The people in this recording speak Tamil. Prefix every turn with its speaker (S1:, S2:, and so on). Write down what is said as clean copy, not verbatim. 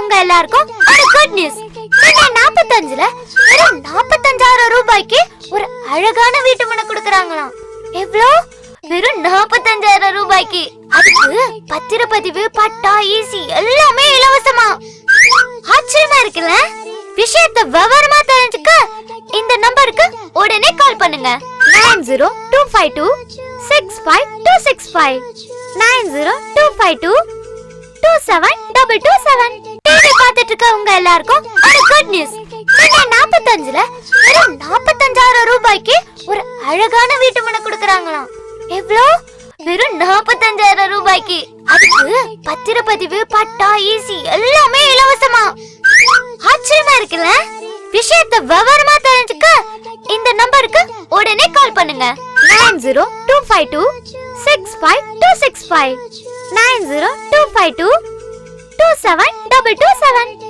S1: உங்க எல்லாருக்கும் ஒரு குட் நியூஸ். 45ல வெறும் 45,000 ரூபாய்க்கு ஒரு அழகான வீட்டு மனை கொடுக்கறாங்களாம். எவ்வளோ? வெறும் 45,000 ரூபாய்க்கு. அதுக்கு பத்திரப்பதிவு, பட்டா, ஈசி எல்லாமே இலவசமா. ஆச்சரியமா இருக்குல்ல? விஷயத்தை விவரமா தெரிஞ்சுக்க இந்த நம்பருக்கு உடனே கால் பண்ணுங்க. 9025265265 9025227227. டிவி பார்த்துட்டு இருக்க உங்க எல்லாருக்கும் ஒரு குட் நியூஸ். 45ல வெறும் 45,000 ரூபாய்க்கு ஒரு அழகான வீட்டு மனை கொடுக்கறாங்களாம். எவ்வளோ? வெறும் 45,000 ரூபாய்க்கு. அதுக்கு பத்திரப்பதிவு, பட்டா, ஈசி எல்லாமே இலவசமா. ஆச்சரியமா இருக்குல்ல? விஷயத்தை விவரமா தெரிஞ்சுக்க இந்த நம்பருக்கு உடனே கால் பண்ணுங்க. 9025265265 9025227227.